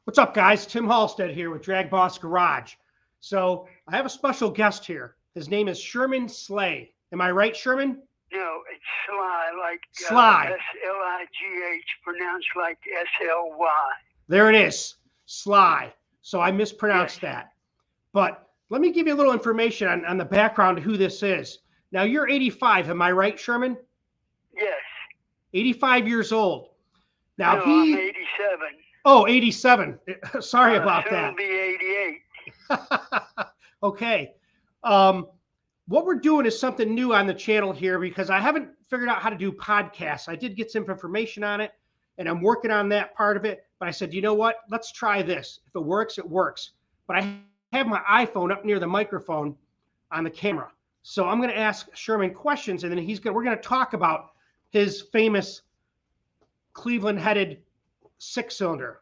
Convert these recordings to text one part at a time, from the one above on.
What's up, guys? Tim Halstead here with DragBoss Garage. So I have a special guest here. His name is Sherman Sligh. Am I right, Sherman? No, it's Sligh, like Sligh. S-L-I-G-H, pronounced like S-L-Y. There it is, Sligh. So I mispronounced that. But let me give you a little information on the background of who this is. Now, you're 85, am I right, Sherman? Yes. 85 years old. Now no, I'm 87. Oh, 87. Sorry about soon that. I'll be 88. Okay. What we're doing is something new on the channel here because I haven't figured out how to do podcasts. I did get some information on it, and I'm working on that part of it. But I said, you know what? Let's try this. If it works, it works. But I have my iPhone up near the microphone on the camera. So I'm going to ask Sherman questions, and then we're going to talk about his famous Cleveland-headed six-cylinder.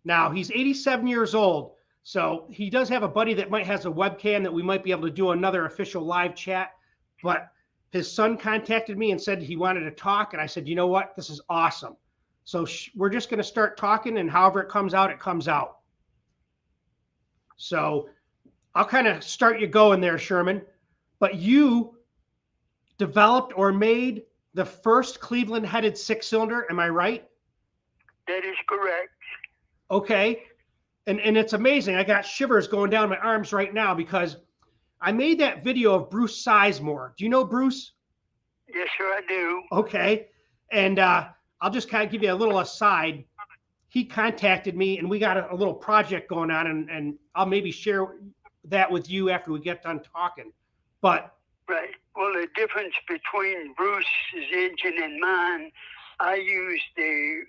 Now, he's 87 years old, so he does have a buddy that has a webcam that we might be able to do another official live chat, but his son contacted me and said he wanted to talk, and I said, you know what? This is awesome. So we're just going to start talking, and however it comes out, it comes out. So I'll kind of start you going there, Sherman, but you developed or made the first Cleveland-headed six-cylinder, am I right? That is correct. Okay. And it's amazing. I got shivers going down my arms right now because I made that video of Bruce Sizemore. Do you know Bruce? Yes, sir, I do. Okay. And I'll just kind of give you a little aside. He contacted me and we got a little project going on, and I'll maybe share that with you after we get done talking. But right. Well, the difference between Bruce's engine and mine, I used the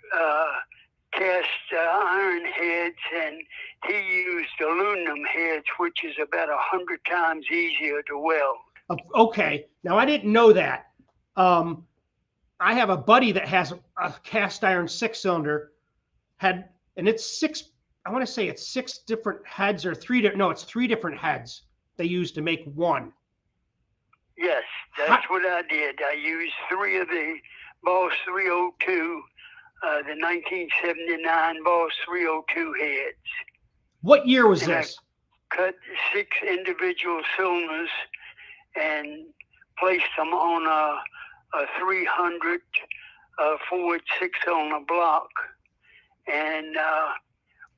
cast iron heads, and he used aluminum heads, which is about 100 times easier to weld. Okay. Now, I didn't know that. I have a buddy that has a cast iron six-cylinder head, and it's I want to say it's six different heads or it's three different heads they use to make one. Yes, that's what I did. I used three of the Boss 302, the 1979 Boss 302 heads. What year was this? I cut 6 individual cylinders and placed them on a 300 forward 6-cylinder block, and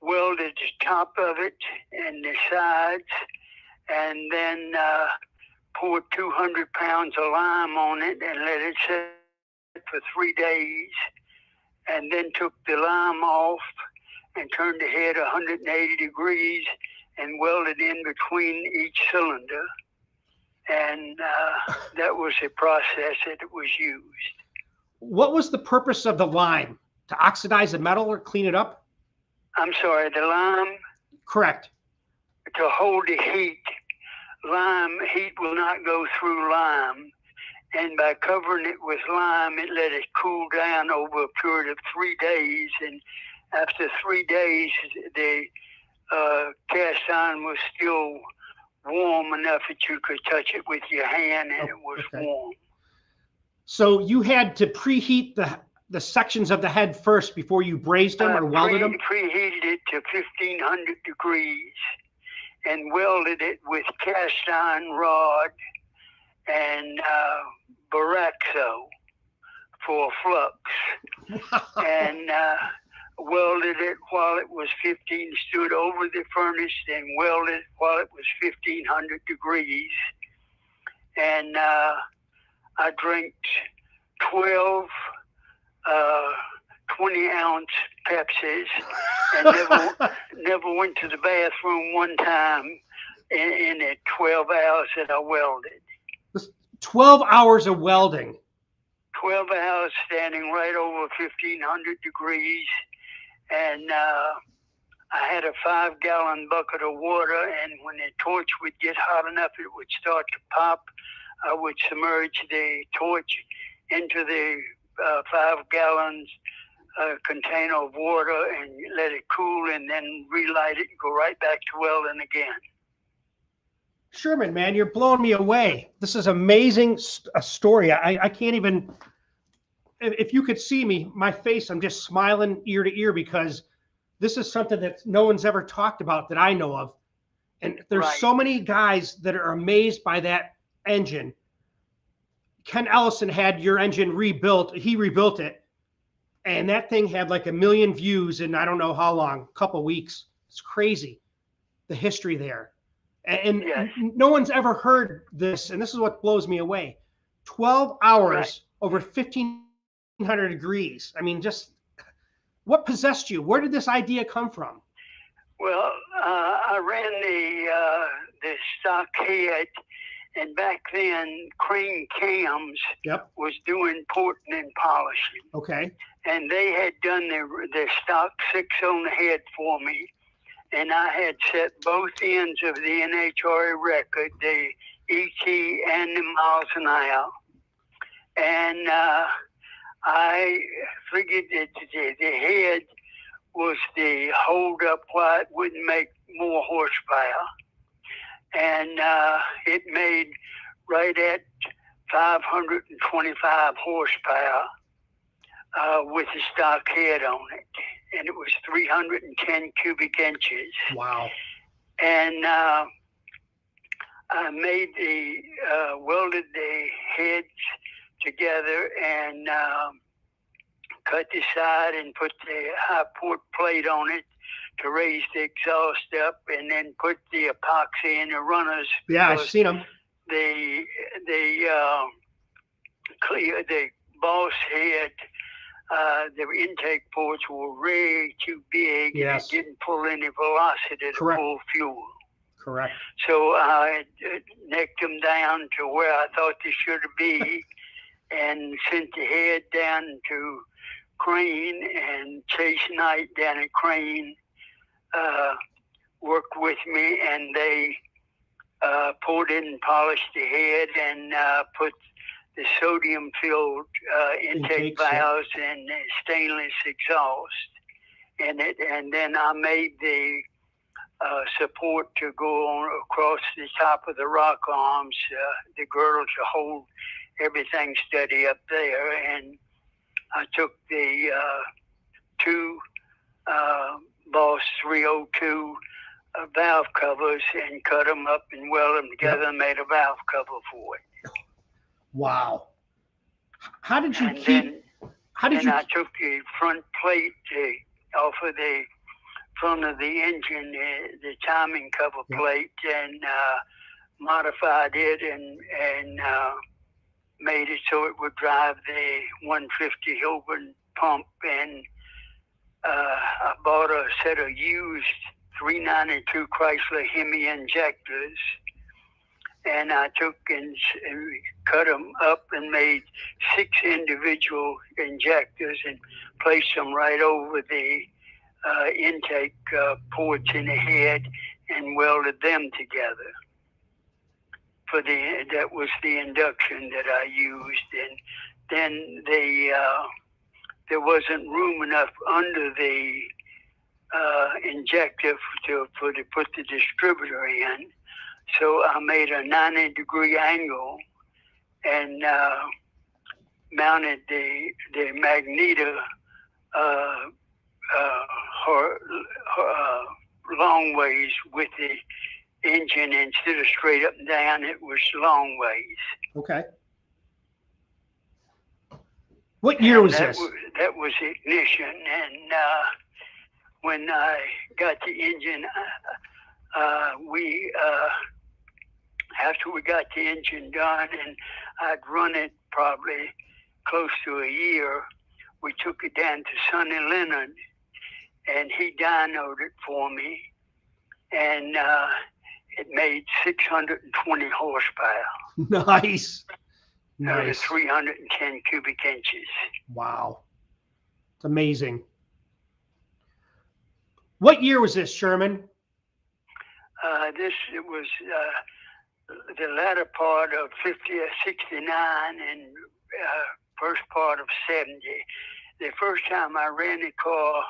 welded the top of it and the sides, and then poured 200 pounds of lime on it and let it sit for 3 days, and then took the lime off and turned the head 180 degrees and welded in between each cylinder. And that was the process that it was used. What was the purpose of the lime? To oxidize the metal or clean it up? I'm sorry, the lime? Correct. To hold the heat. Lime, heat will not go through lime. And by covering it with lime, it let it cool down over a period of 3 days. And after 3 days, the cast iron was still warm enough that you could touch it with your hand, and it was warm. So you had to preheat the sections of the head first before you brazed them or welded them? Preheated it to 1500 degrees and welded it with cast iron rod and Baraxo for flux. And welded it while it was stood over the furnace and welded while it was 1500 degrees. And I drank 12 20-ounce Pepsis and never went to the bathroom one time in the 12 hours that I welded. 12 hours of welding. 12 hours standing right over 1500 degrees. And I had a 5-gallon bucket of water, and when the torch would get hot enough, it would start to pop. I would submerge the torch into the 5 gallons container of water and let it cool, and then relight it and go right back to welding again. Sherman, man, you're blowing me away. This is amazing story. I can't even, if you could see me, my face, I'm just smiling ear to ear because this is something that no one's ever talked about that I know of. And there's Right. so many guys that are amazed by that engine. Ken Ellison had your engine rebuilt. He rebuilt it. And that thing had like 1 million views in I don't know how long, a couple weeks. It's crazy, the history there. And Yes. no one's ever heard this. And this is what blows me away. 12 hours Right. over 1,500 degrees. I mean, just what possessed you? Where did this idea come from? Well, I ran the stock head, and back then Crane Cams Yep. was doing porting and polishing, Okay. and they had done their stock 6-cylinder head for me, and I had set both ends of the NHRA record, the ET and the miles an hour, and I figured that the head was the hold up why it wouldn't make more horsepower. And it made right at 525 horsepower with the stock head on it. And it was 310 cubic inches. Wow. And I made welded the heads together and cut the side and put the high port plate on it to raise the exhaust up, and then put the epoxy in the runners. Yeah, I've seen them. The boss head, the intake ports were way too big. Yes. And it didn't pull any velocity to Correct. pull fuel. Correct. So I necked them down to where I thought they should be, and sent the head down to Crane, and Chase Knight down at Crane worked with me, and they poured in and polished the head and put the sodium-filled intake valves and the stainless exhaust in it, and then I made the support to go on across the top of the rock arms, the girdle to hold everything steady up there, and I took the two Boss 302 valve covers and cut them up and welded them together and made a valve cover for it. Wow. How did you And keep? I took the front plate off of the front of the engine, the timing cover plate, and modified it and made it so it would drive the 150 Hilburn pump. And I bought a set of used 392 Chrysler Hemi injectors, and I took and cut them up and made 6 individual injectors and placed them right over the intake ports in the head and welded them together. That was the induction that I used, and then there wasn't room enough under the injector to put the distributor in, so I made a 90-degree angle and mounted the magneto long ways with the engine. Instead of straight up and down, it was long ways. Okay. What year was this? That was ignition, and when I got the engine, after we got the engine done, and I'd run it probably close to a year, we took it down to Sonny Leonard, and he dynoed it for me, and it made 620 horsepower. Nice. It was 310 cubic inches. Wow. It's amazing. What year was this, Sherman? It was the latter part of 69 and first part of 70. The first time I ran a car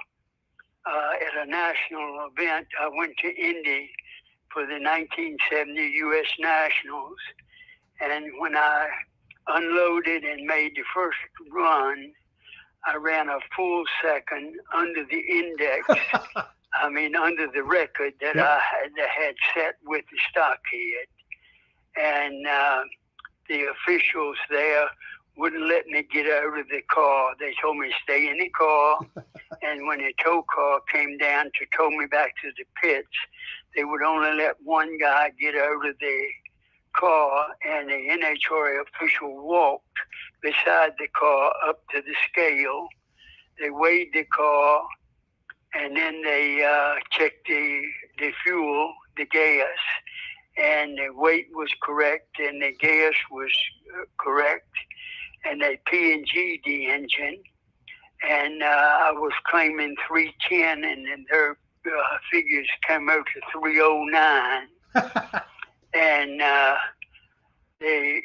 at a national event, I went to Indy for the 1970 U.S. Nationals. And when I unloaded and made the first run, I ran a full second under the index under the record that Yep. I had set with the stock head. And the officials there wouldn't let me get out of the car. They told me to stay in the car. And when the tow car came down to tow me back to the pits, they would only let one guy get out of the car, and the NHRA official walked beside the car up to the scale. They weighed the car, and then they checked the fuel, the gas, and the weight was correct, and the gas was correct, and they P&G'd the engine, and I was claiming 310, and then their figures came out to 309. And the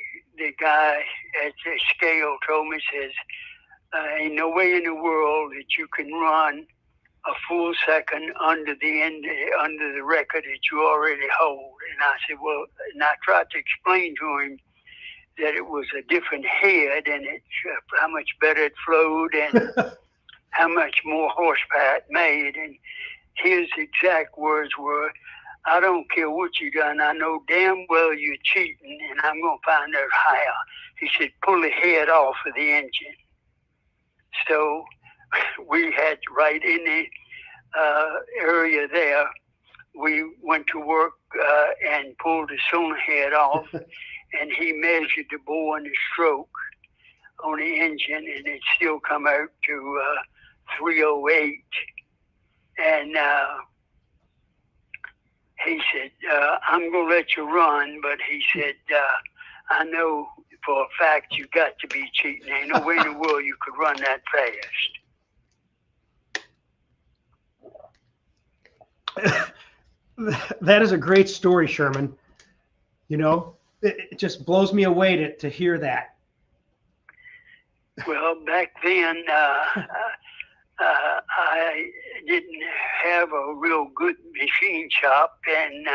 guy at the scale told me, says, ain't no way in the world that you can run a full second under the record that you already hold. And I said, well, and I tried to explain to him that it was a different head, and it's how much better it flowed and how much more horsepower it made. And his exact words were, I don't care what you done. I know damn well you're cheating, and I'm going to find out how. He said, pull the head off of the engine. So we had right in the area there, we went to work and pulled the cylinder head off, and he measured the bore and the stroke on the engine, and it still come out to 308. And he said, I'm going to let you run, but he said, I know for a fact you got to be cheating. Ain't no way in the world you could run that fast. That is a great story, Sherman. You know, it just blows me away to hear that. Well, back then, I didn't have a real good machine shop, and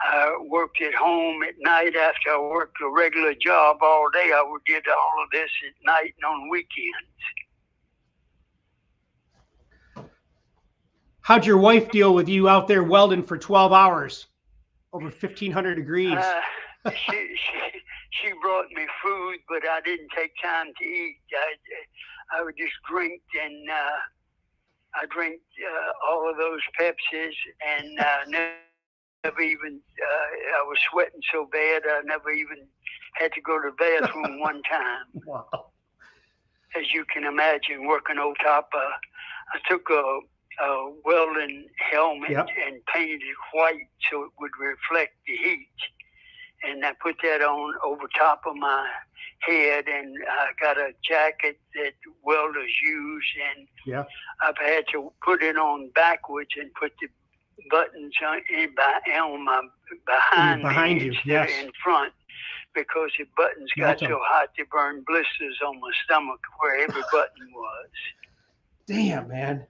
I worked at home at night after I worked a regular job all day. I did all of this at night and on weekends. How'd your wife deal with you out there welding for 12 hours over 1,500 degrees? She brought me food, but I didn't take time to eat. I would just drink, and I drank all of those Pepsis, and never even, I was sweating so bad, I never even had to go to the bathroom one time. Wow. As you can imagine, working on top, I took a welding helmet Yep. and painted it white so it would reflect the heat. And I put that on over top of my head, and I got a jacket that welders use, and Yeah. I've had to put it on backwards and put the buttons on my behind me you, instead yes. of in front, because the buttons got so hot they burned blisters on my stomach where every button was. Damn, man.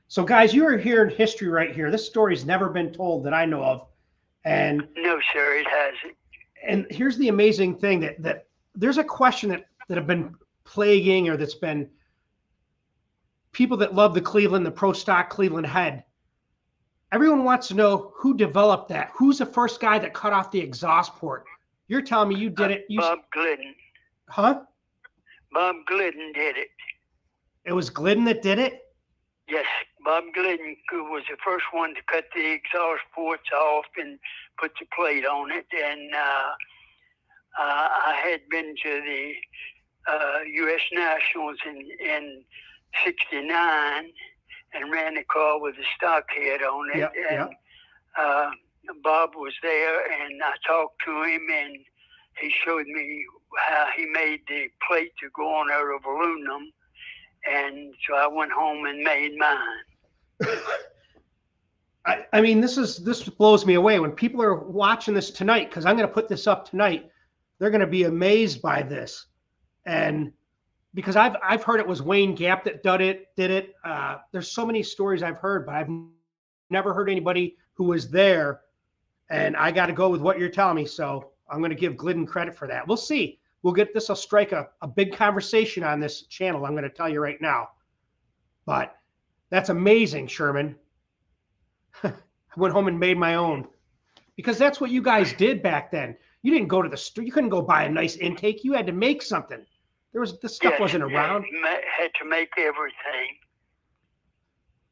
So, guys, you are hearing history right here. This story's never been told that I know of. And no, sir, it hasn't. And here's the amazing thing that there's a question that have been plaguing, or that's been people that love the pro stock Cleveland head. Everyone wants to know who developed that. Who's the first guy that cut off the exhaust port? You're telling me you did it. Bob Glidden. Huh? Bob Glidden did it. It was Glidden that did it? Yes, Bob Glidden was the first one to cut the exhaust ports off and put the plate on it. And I had been to the U.S. Nationals in '69 and ran the car with a stock head on it. Yep, and Bob was there, and I talked to him, and he showed me how he made the plate to go on out of aluminum. And so I went home and made mine. I mean, this blows me away. When people are watching this tonight, because I'm going to put this up tonight, they're going to be amazed by this. And because I've heard it was Wayne Gap that did it. There's so many stories I've heard, but I've never heard anybody who was there. And I got to go with what you're telling me. So I'm going to give Glidden credit for that. We'll see. We'll get this. I'll strike a big conversation on this channel. I'm going to tell you right now. But that's amazing, Sherman. I went home and made my own, because that's what you guys did back then. You didn't go to the store. You couldn't go buy a nice intake. You had to make something. This stuff wasn't around. Had to make everything.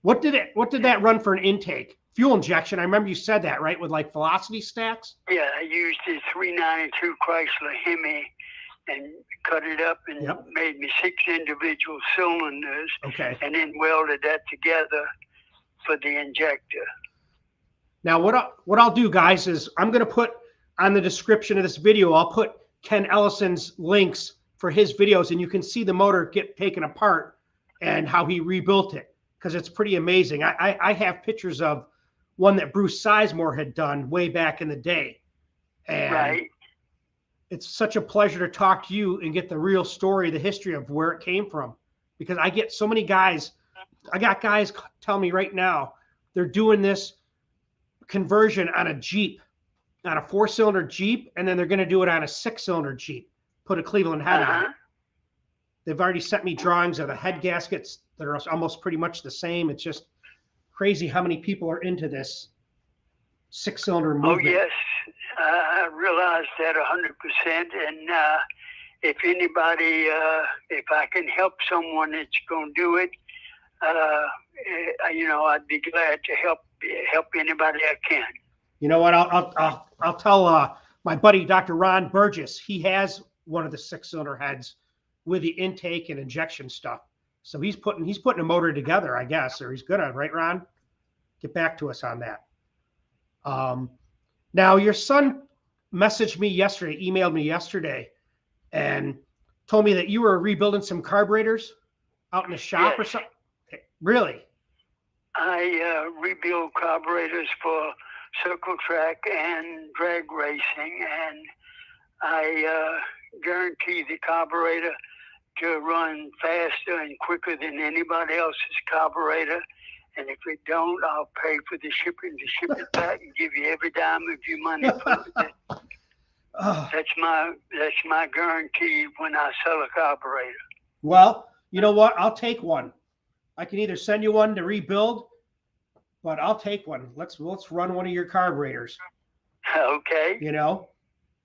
What did that run for an intake? Fuel injection. I remember you said that, right? With like velocity stacks? Yeah, I used the 392 Chrysler Hemi and cut it up and made me 6 individual cylinders. Okay. And then welded that together for the injector. Now, what I'll do, guys, is I'm going to put on the description of this video, I'll put Ken Ellison's links for his videos, and you can see the motor get taken apart and how he rebuilt it, because it's pretty amazing. I have pictures of one that Bruce Sizemore had done way back in the day. And it's such a pleasure to talk to you and get the real story, the history of where it came from, because I get so many guys. I got guys tell me right now they're doing this conversion on a Jeep, on a 4-cylinder Jeep, and then they're going to do it on a 6-cylinder Jeep, put a Cleveland head on it. They've already sent me drawings of the head gaskets that are almost pretty much the same. It's just crazy how many people are into this 6-cylinder movement. Oh, yes. I realize that 100%. And if anybody, if I can help someone that's going to do it, I'd be glad to help anybody I can. You know what? I'll tell my buddy Dr. Ron Burgess. He has one of the 6-cylinder heads with the intake and injection stuff. So he's putting a motor together, I guess, or he's gonna, right, Ron? Get back to us on that. Now your son messaged me yesterday, emailed me yesterday, and told me that you were rebuilding some carburetors out in the shop or something. Really? I rebuild carburetors for circle track and drag racing, and I guarantee the carburetor to run faster and quicker than anybody else's carburetor. And if it don't, I'll pay for the shipping to ship it back and give you every dime of your money for it. That's my guarantee when I sell a carburetor. Well, you know what? I'll take one. I can either send you one to rebuild, but I'll take one. Let's run one of your carburetors. Okay. You know,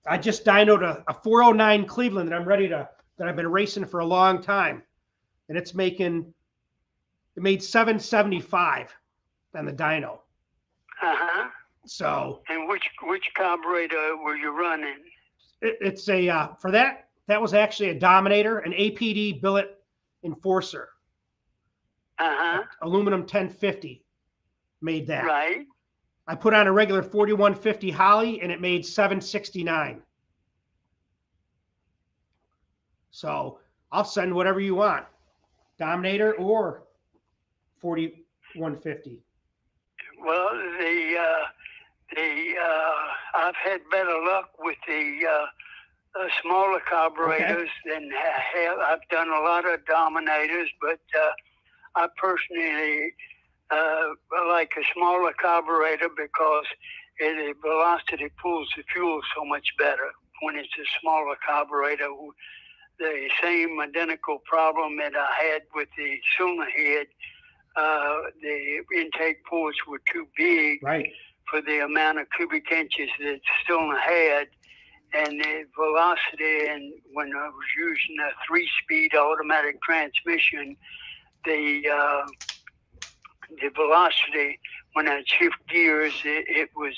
I just dynoed a 409 Cleveland that I've been racing for a long time, and it made 775 on the dyno. So. And which carburetor were you running? It's a for that was actually a Dominator, an APD billet enforcer. Aluminum 1050 made that. Right. I put on a regular 4150 Holly, and it made 769. So I'll send whatever you want, Dominator or 4150. Well, I've had better luck with the smaller carburetors than I've done a lot of Dominators, but I personally like a smaller carburetor because the velocity pulls the fuel so much better when it's a smaller carburetor. The same identical problem that I had with the cylinder head, the intake ports were too big for the amount of cubic inches that the cylinder had, and the velocity, and when I was using a 3-speed automatic transmission, the velocity, when I shift gears, it was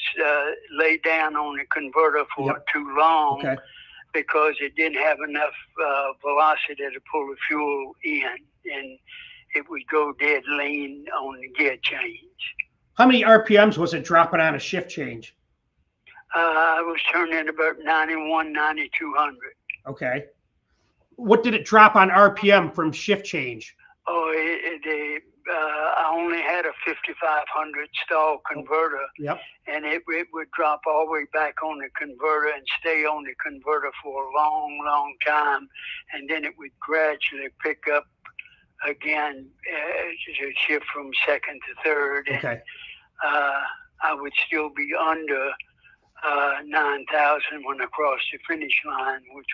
laid down on the converter for too long because it didn't have enough velocity to pull the fuel in, and it would go dead lean on the gear change. How many RPMs was it dropping on a shift change? I was turning about 91, 9200. Okay. What did it drop on RPM from shift change? Oh, I only had a 5500 stall converter, and it would drop all the way back on the converter and stay on the converter for a long, long time, and then it would gradually pick up again to shift from second to third. And, I would still be under 9,000 when I crossed the finish line, which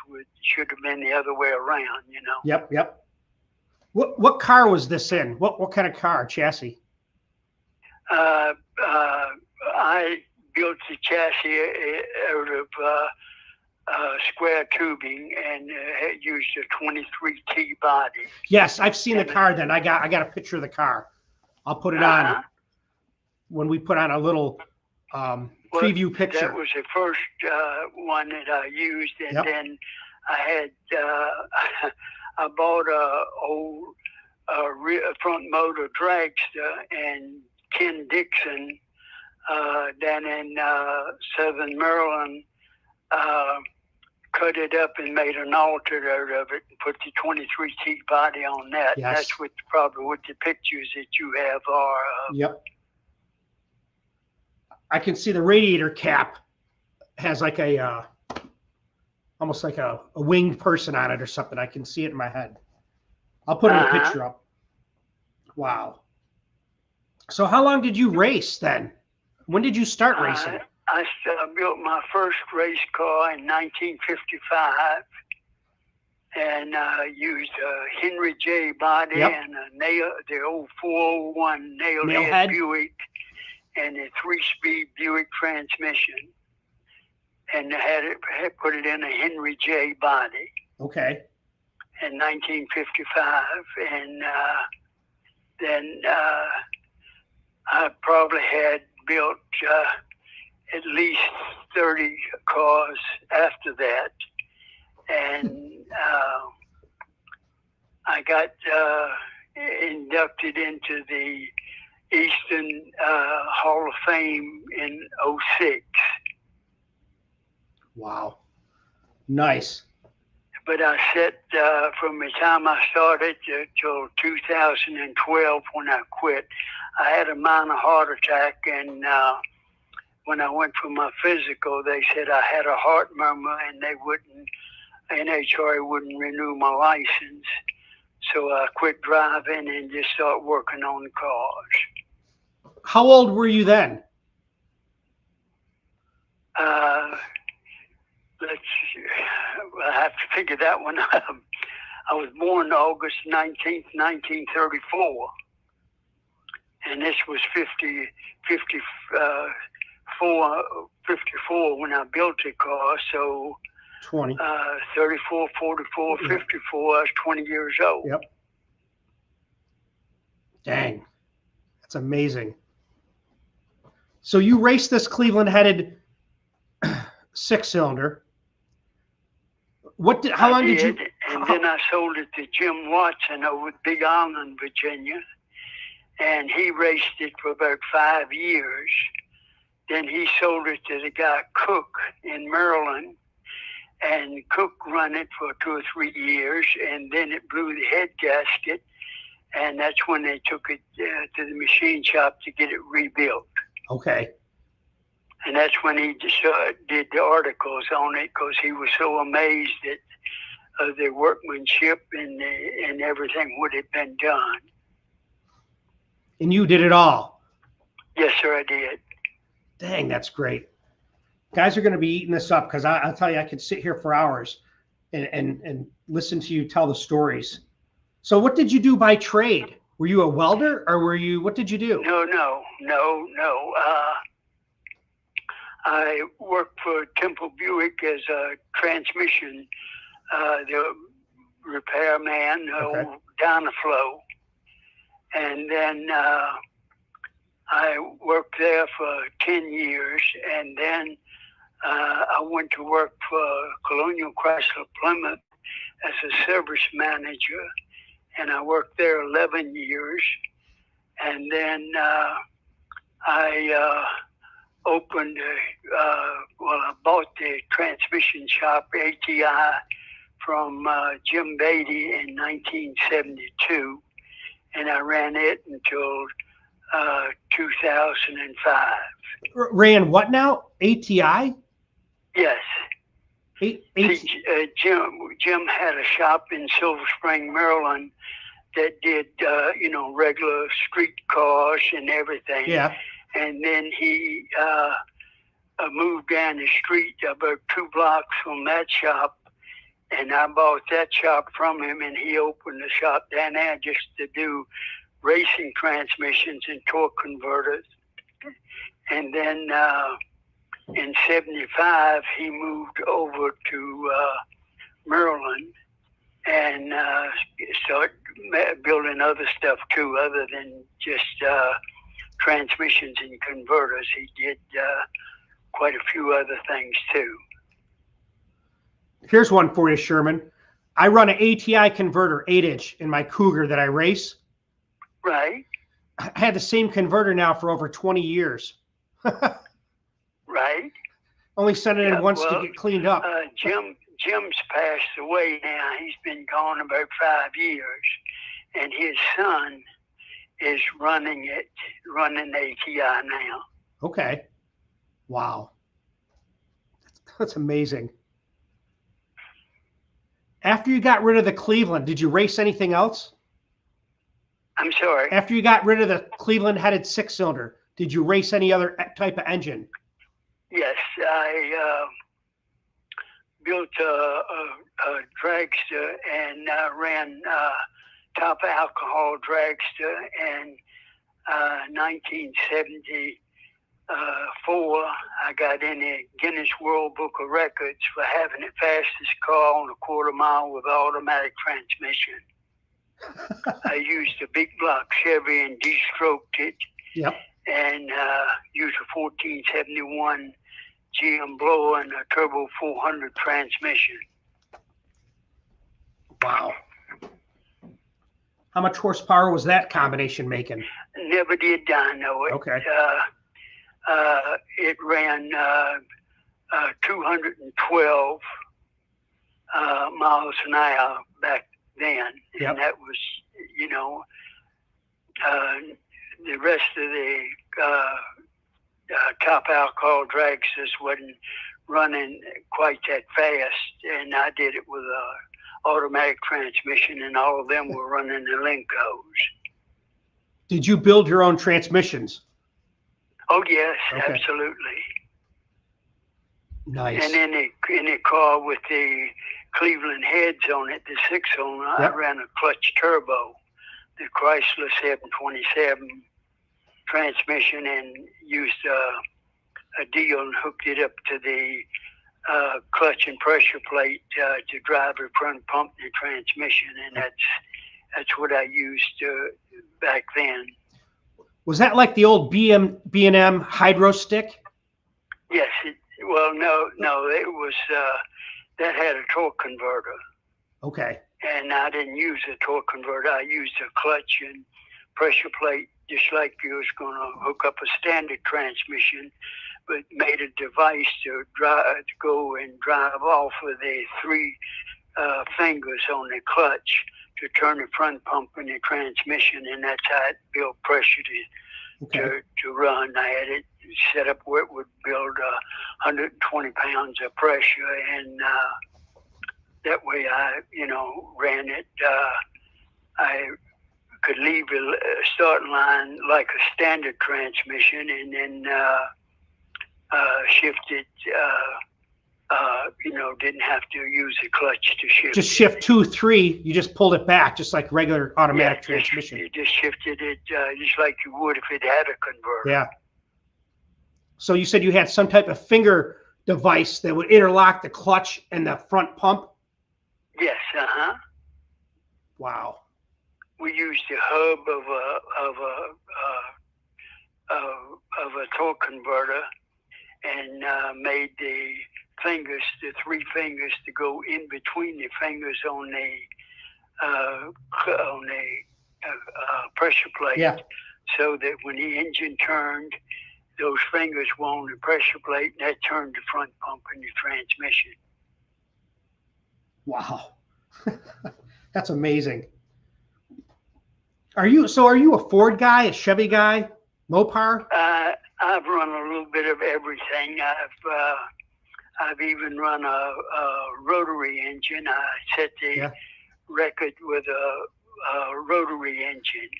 should have been the other way around, you know. Yep. What car was this in? What kind of car, chassis? I built the chassis out of square tubing and used a 23T body. Yes, I've seen the car. Then I got a picture of the car. I'll put it on when we put on a little preview picture. That was the first one that I used, and then I had I bought a old front motor dragster, and Ken Dixon down in Southern Maryland cut it up and made an altered out of it and put the 23T body on that. Yes. That's probably what the pictures that you have are. Yep. I can see the radiator cap has like a almost like a winged person on it or something. I can see it in my head. I'll put a picture up. Wow. So how long did you race then? When did you start racing? I built my first race car in 1955, and used a Henry J body and the old 401 nailed head Buick and a 3-speed Buick transmission, and had put it in a Henry J body. Okay. In 1955, and then I probably had built at least 30 cars after that, and I got inducted into the Eastern Hall of Fame in '06. Wow. Nice. But I set from the time I started till 2012 when I quit. I had a minor heart attack, and when I went for my physical, they said I had a heart murmur, and NHRA wouldn't renew my license. So I quit driving and just started working on the cars. How old were you then? I have to figure that one out. I was born August 19th, 1934. And this was 54 when I built the car. So 20. 34, 44, 54, I was 20 years old. Yep. Dang. That's amazing. So you raced this Cleveland-headed 6-cylinder. How long did you? And then I sold it to Jim Watson over at Big Island, Virginia, and he raced it for about 5 years. Then he sold it to the guy Cook in Maryland, and Cook ran it for 2 or 3 years, and then it blew the head gasket, and that's when they took it to the machine shop to get it rebuilt. Okay. And that's when he just did the articles on it, because he was so amazed at the workmanship and everything what had been done. And you did it all? Yes, sir, I did. Dang, that's great. Guys are going to be eating this up, because I'll tell you, I could sit here for hours and listen to you tell the stories. So what did you do by trade? Were you a welder, or what did you do? No. I worked for Temple Buick as a transmission, the repairman, Dynaflow. And then I worked there for 10 years, and then I went to work for Colonial Chrysler Plymouth as a service manager, and I worked there 11 years. And then I opened, I bought the transmission shop, ATI, from Jim Beatty in 1972, and I ran it until 2005. Ran what now? ATI? Yes. Jim had a shop in Silver Spring, Maryland, that did, regular street cars and everything. Yeah. And then he moved down the street about 2 blocks from that shop, and I bought that shop from him, and he opened a shop down there just to do racing transmissions and torque converters. And then in 75, he moved over to Maryland and started building other stuff too, other than just transmissions and converters. He did quite a few other things too. Here's one for you, Sherman. I run an ATI converter, 8-inch, in my Cougar that I race. Right. I had the same converter now for over 20 years. Right. Only sent it in once to get cleaned up. Jim's passed away now. He's been gone about 5 years, and his son is running ATI now. Okay. Wow. That's amazing. After you got rid of the Cleveland, did you race anything else? I'm sorry? After you got rid of the Cleveland-headed 6-cylinder, did you race any other type of engine? Yes, I built a dragster and ran top alcohol dragster. And 1974, I got in the Guinness World Book of Records for having the fastest car on a quarter mile with automatic transmission. I used a big block Chevy and de-stroked it. Yep. And used a 1471 GM blower and a turbo 400 transmission. Wow. How much horsepower was that combination making? Never did dyno it. Okay. It ran 212 miles an hour back then. Yep. And that was, the rest of the top alcohol dragsters wasn't running quite that fast, and I did it with a automatic transmission, and all of them were running the Lincos. Did you build your own transmissions? Oh yes, Okay. Absolutely. Nice. And in the car with the Cleveland heads on it, the 6-cylinder, Yep. I ran a clutch turbo, the Chrysler 727 transmission, and used a deal and hooked it up to the clutch and pressure plate to drive the front pump and the transmission, and that's what I used back then. Was that like the old B&M hydro stick? Yes. No, it was that had a torque converter. Okay. And I didn't use a torque converter. I used a clutch and pressure plate, just like you was going to hook up a standard transmission, but made a device to go and drive off of the 3 fingers on the clutch to turn the front pump in the transmission, and that's how it built pressure to run. I had it set up where it would build 120 pounds of pressure, and that way I, ran it. I could leave a starting line like a standard transmission, and then shift it. Didn't have to use a clutch to shift. Just shift 2, 3. You just pulled it back, just like regular automatic transmission. You just shifted it just like you would if it had a converter. Yeah. So you said you had some type of finger device that would interlock the clutch and the front pump? Yes. Wow. We used the hub of a torque converter, and made the 3 fingers to go in between the fingers on the pressure plate. Yeah. So that when the engine turned, those fingers were on the pressure plate, and that turned the front pump in the transmission. Wow. That's amazing. Are you a Ford guy, a Chevy guy, Mopar? I've run a little bit of everything. I've even run a rotary engine. I set the record with a rotary engine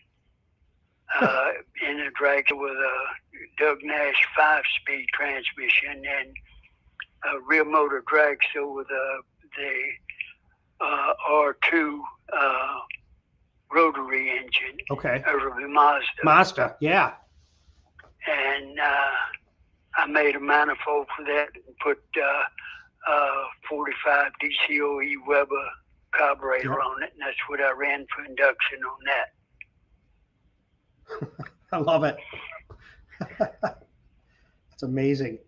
in a dragster with a Doug Nash 5-speed transmission, and a rear motor dragster with the R2 rotary engine. Okay. Over the Mazda. Yeah. And made a manifold for that and put 45 DCOE Weber carburetor on it, and that's what I ran for induction on that. I love it. It's amazing.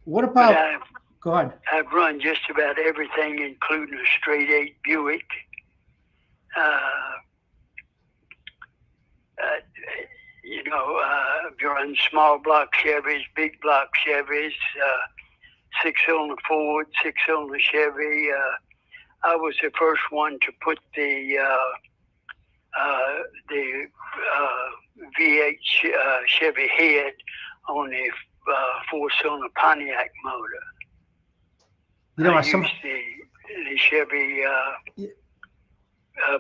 What about? Go ahead. I've run just about everything, including a straight 8 Buick. I've run small block Chevys, big block Chevys, 6-cylinder Ford, 6-cylinder Chevy. I was the first one to put the V8 Chevy head on the 4-cylinder Pontiac motor. I used the Chevy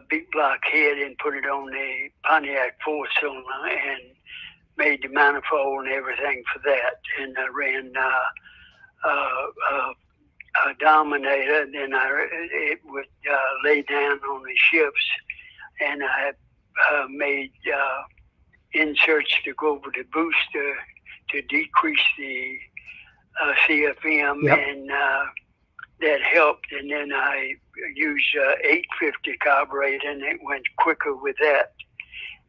big block head and put it on the Pontiac 4-cylinder and made the manifold and everything for that. And I ran a Dominator, and then it would lay down on the shifts, and I made inserts to go over the booster to decrease the CFM, yep. And that helped. And then I used 850 carburetor, and it went quicker with that.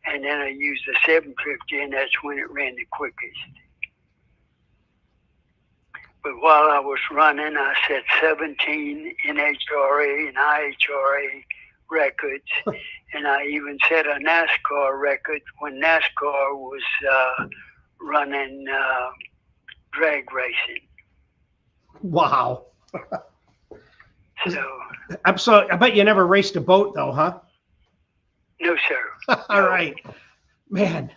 And then I used the 750, and that's when it ran the quickest. But while I was running, I set 17 NHRA and IHRA records, and I even set a NASCAR record when NASCAR was running drag racing. Wow. So I bet you never raced a boat though, huh? No, sir. All No. right, man.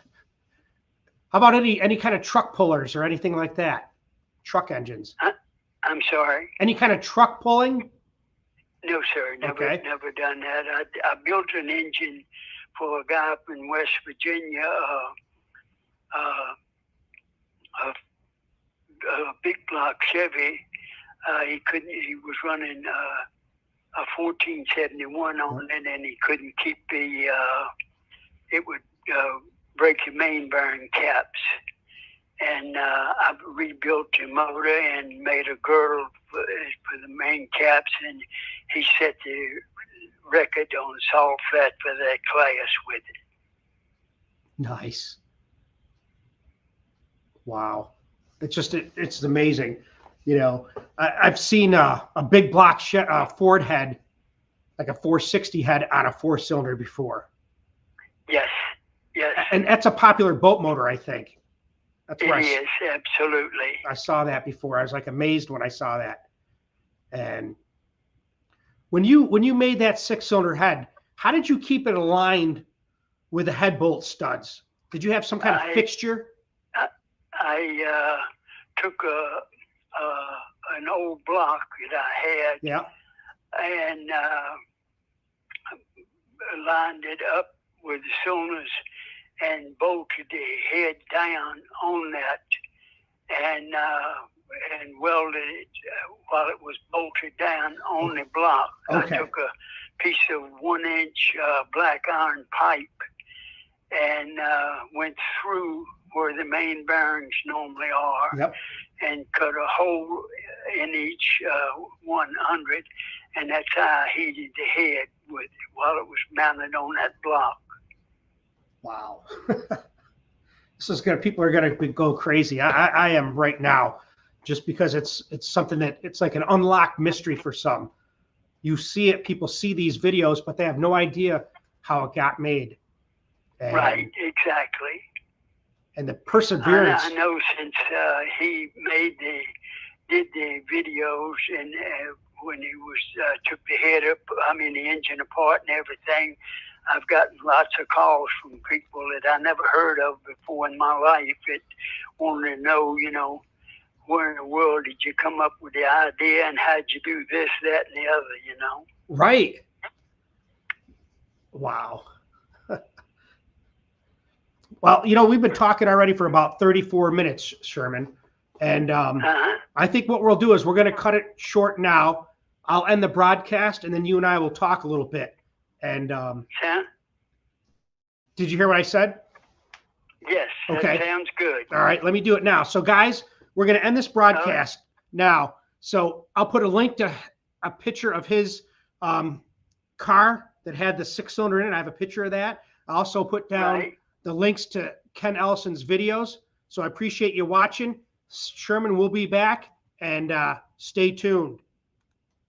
How about any kind of truck pullers or anything like that? Truck engines. I'm sorry. Any kind of truck pulling? No, sir. Never done that. I built an engine for a guy up in West Virginia, a big block Chevy. He was running a 1471 on it, and he couldn't keep it would break your main bearing caps. And I rebuilt the motor and made a girdle for the main caps, and he set the record on salt flat for that class with it. Nice. Wow. It's amazing. I've seen a big block Ford head, like a 460 head on a 4-cylinder before. Yes. And that's a popular boat motor, I think. That's it is, absolutely. I saw that before. I was like amazed when I saw that. And when you made that 6-cylinder head, how did you keep it aligned with the head bolt studs? Did you have some kind of fixture? I took an old block that I had, yeah, and lined it up with the cylinders and bolted the head down on that, and welded it while it was bolted down on the block. Okay. I took a piece of 1-inch black iron pipe and went through where the main bearings normally are, yep, and cut a hole in each 100, and that's how I heated the head with it while it was mounted on that block. Wow. People are gonna go crazy. I am right now, just because it's something that it's like an unlocked mystery for some. You see it, people see these videos, but they have no idea how it got made. And, right, exactly. And the perseverance. I know since he did the videos, and when he was took the head up, the engine apart and everything, I've gotten lots of calls from people that I never heard of before in my life that wanted to know, where in the world did you come up with the idea, and how'd you do this, that, and the other, Right. Wow. Well, we've been talking already for about 34 minutes, Sherman. And I think what we'll do is we're going to cut it short now. I'll end the broadcast, and then you and I will talk a little bit. And yeah. Did you hear what I said? Yes, Okay. that sounds good. All right, let me do it now. So, guys, we're going to end this broadcast now. So I'll put a link to a picture of his car that had the 6-cylinder in it. I have a picture of that. I also put down the links to Ken Ellison's videos. So I appreciate you watching. Sherman will be back, and stay tuned.